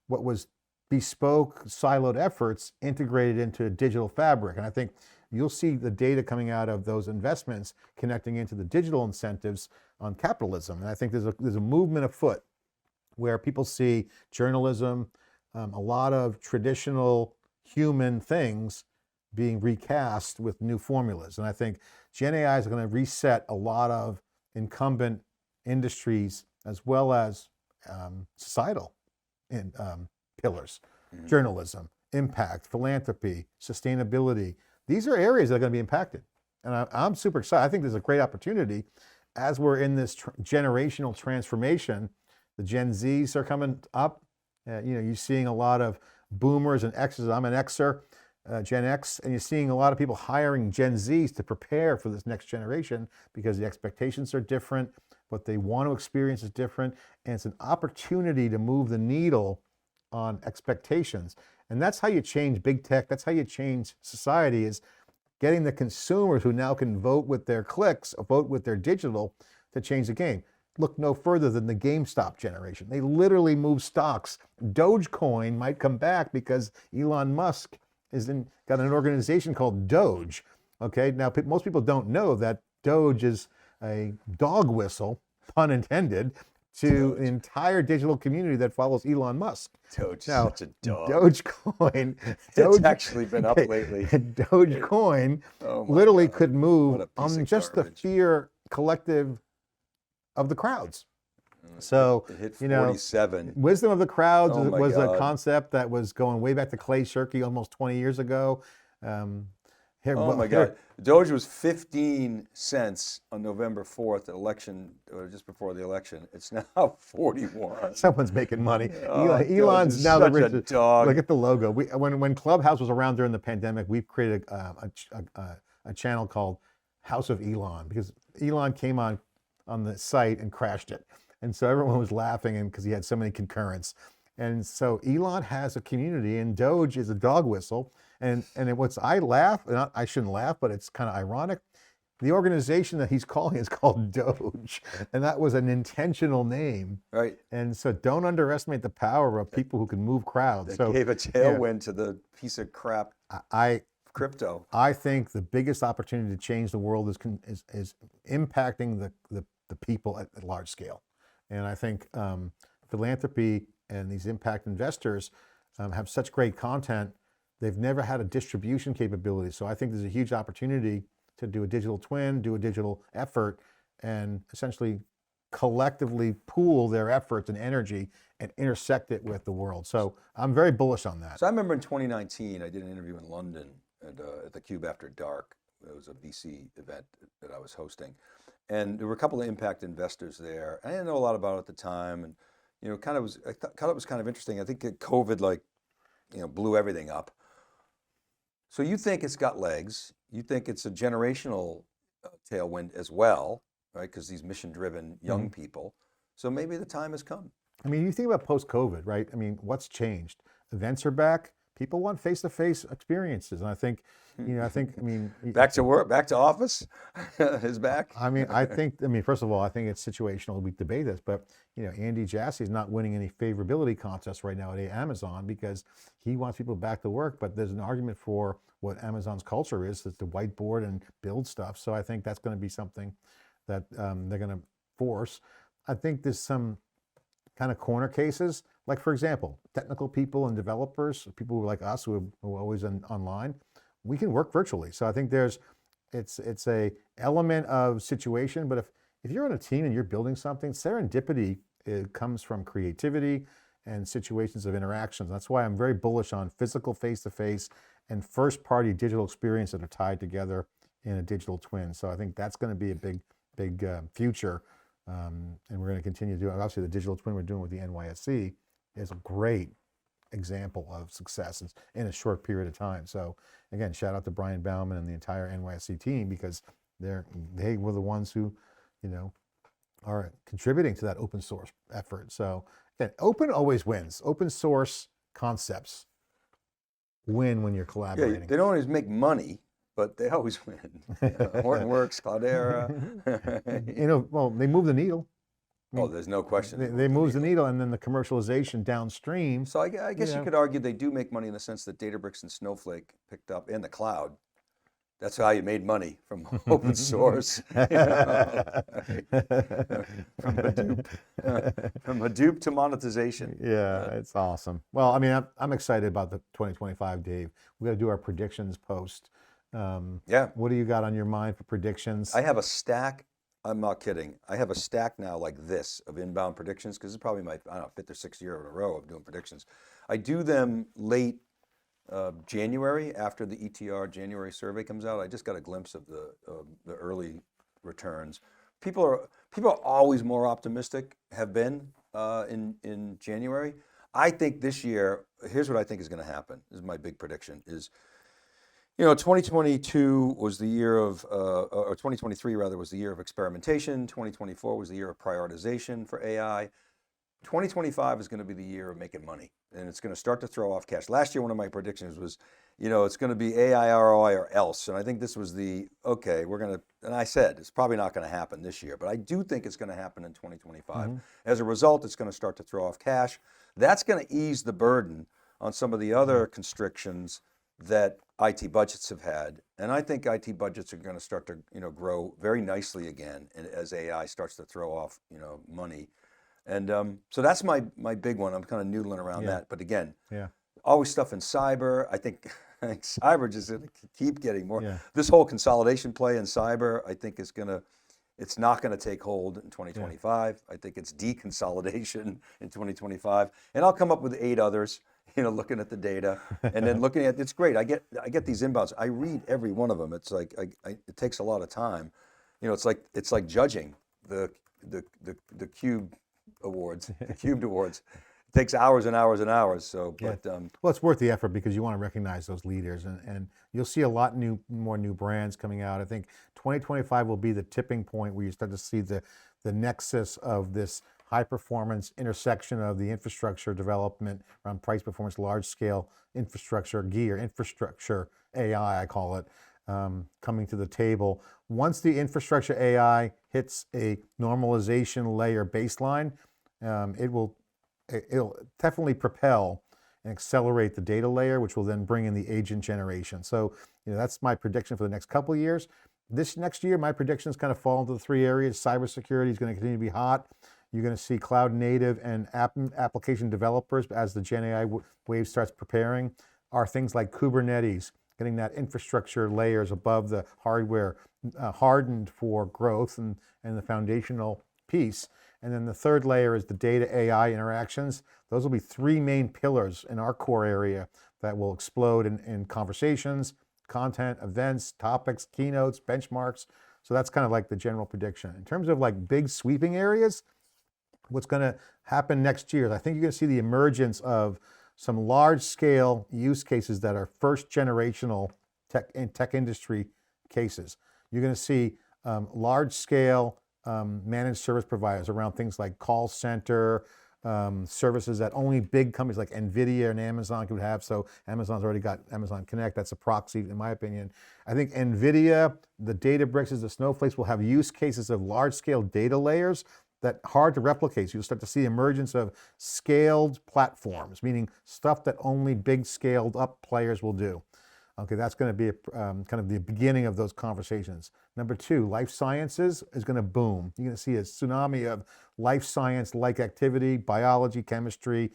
what was bespoke, siloed efforts integrated into a digital fabric. And I think you'll see the data coming out of those investments connecting into the digital incentives on capitalism. And I think there's a movement afoot where people see journalism, a lot of traditional human things being recast with new formulas. And I think Gen AI is going to reset a lot of incumbent industries as well as societal pillars, journalism, impact, philanthropy, sustainability. These are areas that are going to be impacted. And I'm super excited. I think there's a great opportunity as we're in this generational transformation. The Gen Zs are coming up. You're seeing a lot of boomers and X's. I'm an Xer, Gen X, and you're seeing a lot of people hiring Gen Zs to prepare for this next generation, because the expectations are different, what they want to experience is different, and it's an opportunity to move the needle on expectations. And that's how you change big tech. That's how you change society, is getting the consumers who now can vote with their clicks, vote with their digital, to change the game. Look no further than the GameStop generation. They literally move stocks. Dogecoin might come back because Elon Musk got an organization called Doge. Okay, now most people don't know that Doge is a dog whistle, pun intended, to the entire digital community that follows Elon Musk. Doge is such a dog. Dogecoin. It's actually been up lately. Dogecoin literally could move on just the fear collective of the crowds. So, it hit 47. Wisdom of the crowds was a concept that was going way back to Clay Shirky almost 20 years ago. Doge was 15 cents on November 4th, election, or just before the election. It's now 41. Someone's making money. Oh, Elon's now the richest. Dog. Look at the logo. When Clubhouse was around during the pandemic, we created a channel called House of Elon, because Elon came on the site and crashed it. And so everyone was laughing because he had so many concurrents. And so Elon has a community, and Doge is a dog whistle. And I laugh, and I shouldn't laugh, but it's kind of ironic. The organization that he's calling is called Doge, and that was an intentional name. Right. And so don't underestimate the power of people who can move crowds. That gave a tailwind to the piece of crap crypto. I think the biggest opportunity to change the world is impacting the people at large scale. And I think philanthropy and these impact investors have such great content. They've never had a distribution capability. So I think there's a huge opportunity to do a digital twin, do a digital effort, and essentially collectively pool their efforts and energy and intersect it with the world. So I'm very bullish on that. So I remember in 2019, I did an interview in London at TheCUBE After Dark. It was a VC event that I was hosting. And there were a couple of impact investors there. I didn't know a lot about it at the time. And, I thought it was kind of interesting. I think COVID blew everything up. So you think it's got legs. You think it's a generational tailwind as well, right? Because these mission-driven young people. So maybe the time has come. I mean, you think about post-COVID, right? I mean, what's changed? Events are back. People want face-to-face experiences. And I think, back to work, back to office is back. First of all, I think it's situational. We debate this, but Andy Jassy is not winning any favorability contests right now at Amazon because he wants people back to work. But there's an argument for what Amazon's culture is, to whiteboard and build stuff. So I think that's going to be something that they're going to force. I think there's some kind of corner cases, like for example, technical people and developers, people like us who are always online, we can work virtually. So I think it's a element of situation, but if you're on a team and you're building something, serendipity comes from creativity and situations of interactions. That's why I'm very bullish on physical face-to-face and first-party digital experience that are tied together in a digital twin. So I think that's going to be a big future. And we're going to continue to do it. Obviously, the digital twin we're doing with the NYSE is a great example of success in a short period of time. So again, shout out to Brian Bauman and the entire NYSE team, because they were the ones who, are contributing to that open source effort. So again, open always wins. Open source concepts win when you're collaborating. Yeah, they don't always make money, but they always win. Hortonworks, Cloudera. They move the needle. There's no question. They move the needle, and then the commercialization downstream. So I guess you could argue they do make money in the sense that Databricks and Snowflake picked up, and the cloud. That's how you made money from open source. From Hadoop to monetization. Yeah, it's awesome. Well, I'm excited about the 2025, Dave. We got to do our predictions post. What do you got on your mind for predictions? I have a stack. I'm not kidding. I have a stack now like this of inbound predictions, because it's probably my, fifth or sixth year in a row of doing predictions. I do them late January, after the ETR January survey comes out. I just got a glimpse of the early returns. People are always more optimistic, have been in January. I think this year, here's what I think is going to happen. This is my big prediction, is 2022 was the year of, or 2023 rather, was the year of experimentation. 2024 was the year of prioritization for AI. 2025 is going to be the year of making money, and it's going to start to throw off cash. Last year, one of my predictions was, it's going to be AI ROI or else. And I think this was and I said, it's probably not going to happen this year, but I do think it's going to happen in 2025. As a result, it's going to start to throw off cash. That's going to ease the burden on some of the other constrictions that IT budgets have had. And I think IT budgets are going to start to, grow very nicely again, and as AI starts to throw off, money. And so that's my big one. I'm kind of noodling around that. But again, always stuff in cyber. I think cyber just going to keep getting more. Yeah. This whole consolidation play in cyber, I think it's not going to take hold in 2025. I think it's deconsolidation in 2025. And I'll come up with 8 others, looking at the data and then looking at, it's great. I get these inbounds. I read every one of them. It's like, it takes a lot of time. It's like judging the CUBE Awards, the CUBE Awards. It takes hours and hours and hours. So, but well, it's worth the effort because you want to recognize those leaders, and you'll see a lot more new brands coming out. I think 2025 will be the tipping point where you start to see the nexus of this high performance intersection of the infrastructure development around price performance, large scale infrastructure gear, infrastructure AI, I call it, coming to the table. Once the infrastructure AI hits a normalization layer baseline, it'll definitely propel and accelerate the data layer, which will then bring in the agent generation. So, that's my prediction for the next couple of years. This next year, my predictions kind of fall into the 3 areas. Cybersecurity is going to continue to be hot. You're going to see cloud native and application developers as the Gen AI wave starts preparing, are things like Kubernetes, getting that infrastructure layers above the hardware hardened for growth and the foundational piece. And then the third layer is the data AI interactions. Those will be three main pillars in our core area that will explode in conversations, content, events, topics, keynotes, benchmarks. So that's kind of like the general prediction. In terms of like big sweeping areas, what's going to happen next year is I think you're going to see the emergence of some large scale use cases that are first generational tech industry cases. You're going to see large scale managed service providers around things like call center, services that only big companies like NVIDIA and Amazon could have. So Amazon's already got Amazon Connect. That's a proxy, in my opinion. I think NVIDIA, the Databricks, the Snowflakes will have use cases of large-scale data layers that hard to replicate. So you'll start to see the emergence of scaled platforms, meaning stuff that only big scaled up players will do. Okay, that's going to be kind of the beginning of those conversations. Number two, life sciences is going to boom. You're going to see a tsunami of life science-like activity, biology, chemistry,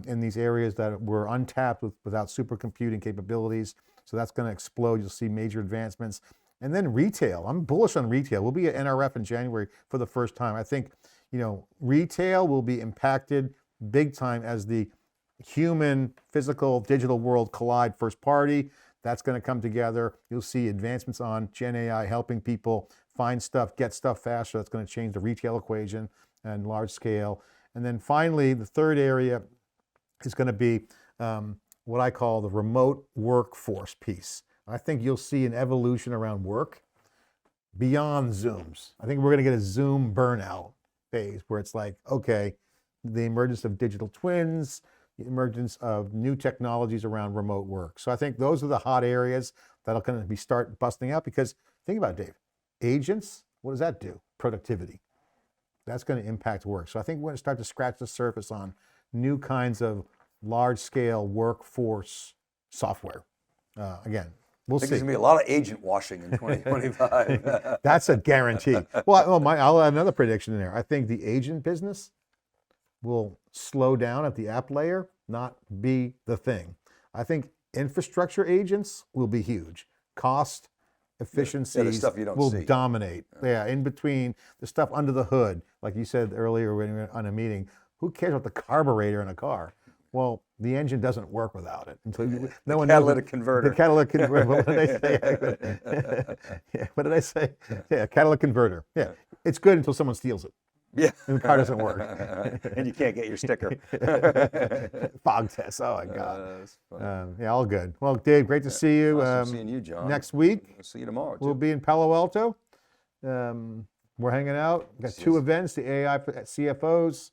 in these areas that were untapped without supercomputing capabilities. So that's going to explode. You'll see major advancements. And then retail. I'm bullish on retail. We'll be at NRF in January for the first time. I think, retail will be impacted big time as the human, physical, digital world collide first party. That's going to come together. You'll see advancements on Gen AI helping people find stuff, get stuff faster. That's going to change the retail equation and large scale. And then finally, the third area is going to be what I call the remote workforce piece. I think you'll see an evolution around work beyond Zooms. I think we're going to get a Zoom burnout phase where it's like, okay, the emergence of digital twins, the emergence of new technologies around remote work. So I think those are the hot areas that'll kind of start busting out, because think about it, Dave, agents, what does that do? Productivity. That's going to impact work. So I think we're going to start to scratch the surface on new kinds of large scale workforce software. Again, we'll see. There's going to be a lot of agent washing in 2025. That's a guarantee. Well, I'll add another prediction in there. I think the agent business will slow down at the app layer, not be the thing. I think infrastructure agents will be huge. Cost, efficiencies will dominate. Yeah, in between, the stuff under the hood, like you said earlier when we were on a meeting, who cares about the carburetor in a car? Well, the engine doesn't work without it. No one catalytic converter. The catalytic converter. What did I say? Yeah, what did I say? Yeah, catalytic converter. Yeah, it's good until someone steals it. Yeah. And the car doesn't work. And you can't get your sticker. Fog test. Oh my God. Yeah, all good. Well, Dave, great to see you. Awesome seeing you, John. Next week. We'll see you tomorrow. We'll be in Palo Alto. We're hanging out. We've got two events: the AI CFOs,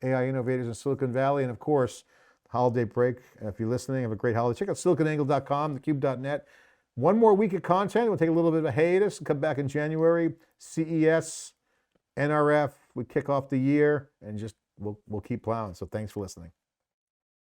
AI innovators in Silicon Valley, and of course, holiday break. If you're listening, have a great holiday. Check out SiliconANGLE.com, TheCUBE.net. One more week of content. We'll take a little bit of a hiatus and come back in January. CES, NRF. We kick off the year and just we'll keep plowing. So thanks for listening.